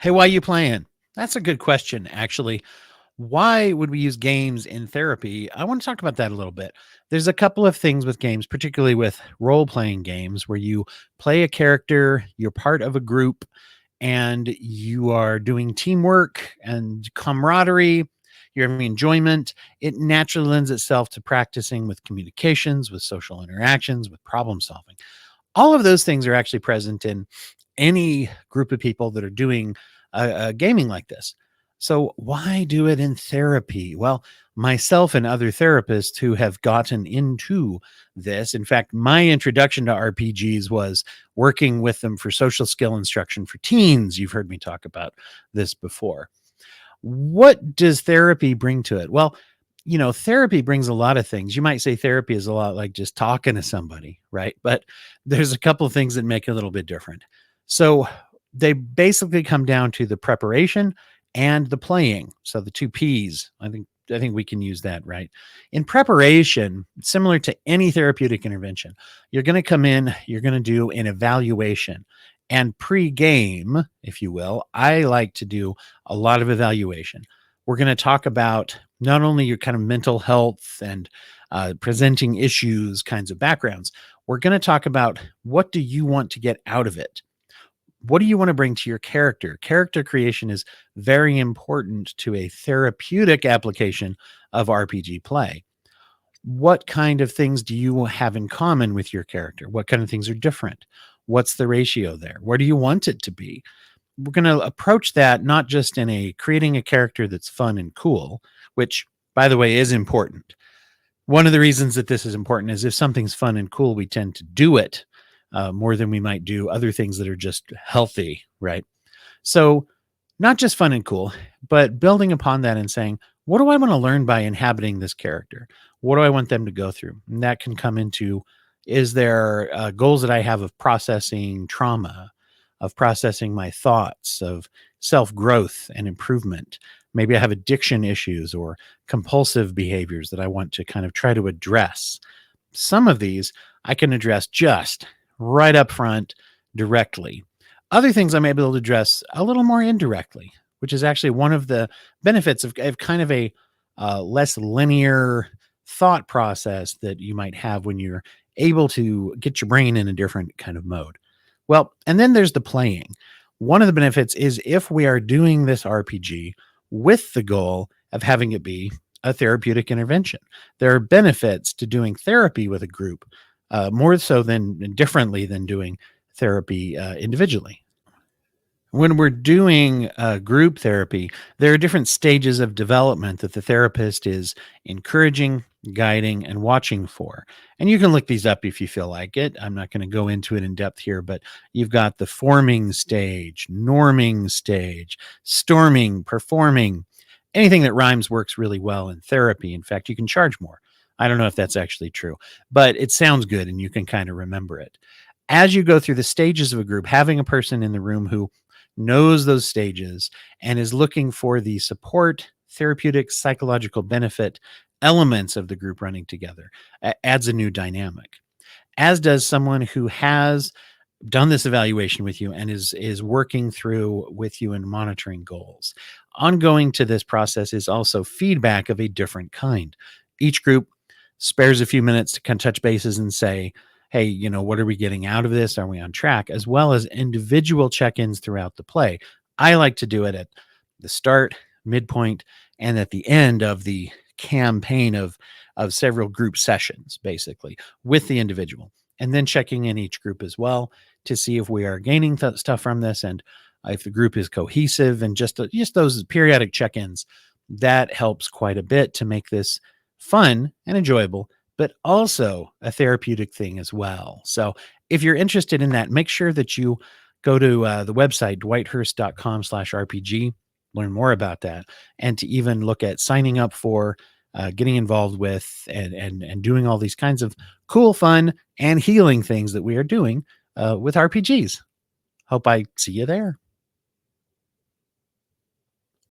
Hey, why you playing? That's a good question, actually. Why would we use games in therapy? I want to talk about that a little bit. There's a couple of things with games, particularly with role playing games, where you play a character, you're part of a group, and you are doing teamwork and camaraderie. You're having enjoyment. It naturally lends itself to practicing with communications, with social interactions, with problem solving. All of those things are actually present in any group of people that are doing gaming like this. So, why do it in therapy? Well, myself and other therapists who have gotten into this, in fact, my introduction to RPGs was working with them for social skill instruction for teens. You've heard me talk about this before. What does therapy bring to it? Well, therapy brings a lot of things. You might say therapy is a lot like just talking to somebody, right? But there's a couple of things that make it a little bit different. So they basically come down to the preparation and the playing. So the two P's. I think we can use that, right? In preparation, similar to any therapeutic intervention, you're going to come in, you're going to do an evaluation. And pre-game, if you will, I like to do a lot of evaluation. We're going to talk about not only your kind of mental health and presenting issues kinds of backgrounds. We're going to talk about what do you want to get out of it? What do you want to bring to your character? Character creation is very important to a therapeutic application of RPG play. What kind of things do you have in common with your character? What kind of things are different? What's the ratio there? Where do you want it to be? We're going to approach that not just in a creating a character that's fun and cool, which, by the way, is important. One of the reasons that this is important is if something's fun and cool, we tend to do it more than we might do other things that are just healthy, right? So, not just fun and cool, but building upon that and saying, what do I want to learn by inhabiting this character? What do I want them to go through? And that can come into, is there goals that I have of processing trauma, of processing my thoughts, of self growth and improvement? Maybe I have addiction issues or compulsive behaviors that I want to kind of try to address. Some of these I can address just right up front directly. Other things I may be able to address a little more indirectly, which is actually one of the benefits of kind of a less linear thought process that you might have when you're able to get your brain in a different kind of mode. Well, and then there's the playing. One of the benefits is if we are doing this RPG with the goal of having it be a therapeutic intervention, there are benefits to doing therapy with a group more so than differently than doing therapy individually. When we're doing group therapy, there are different stages of development that the therapist is encouraging, guiding, and watching for. And you can look these up if you feel like it. I'm not going to go into it in depth here, but you've got the forming stage, norming stage, storming, performing. Anything that rhymes works really well in therapy. In fact, you can charge more. I don't know if that's actually true, but it sounds good and you can kind of remember it. As you go through the stages of a group, having a person in the room who knows those stages and is looking for the support, therapeutic, psychological benefit elements of the group running together adds a new dynamic, as does someone who has done this evaluation with you and is working through with you and monitoring goals. Ongoing to this process is also feedback of a different kind. Each group spares a few minutes to kind of touch bases and say, hey, what are we getting out of this? Are we on track? As well as individual check-ins throughout the play. I like to do it at the start, midpoint, and at the end of the campaign of several group sessions, basically, with the individual. And then checking in each group as well to see if we are gaining stuff from this and if the group is cohesive, and just those periodic check-ins. That helps quite a bit to make this fun and enjoyable, but also a therapeutic thing as well. So if you're interested in that, make sure that you go to the website, dwighthurst.com/RPG, learn more about that, and to even look at signing up for getting involved with and doing all these kinds of cool, fun, and healing things that we are doing with RPGs. Hope I see you there.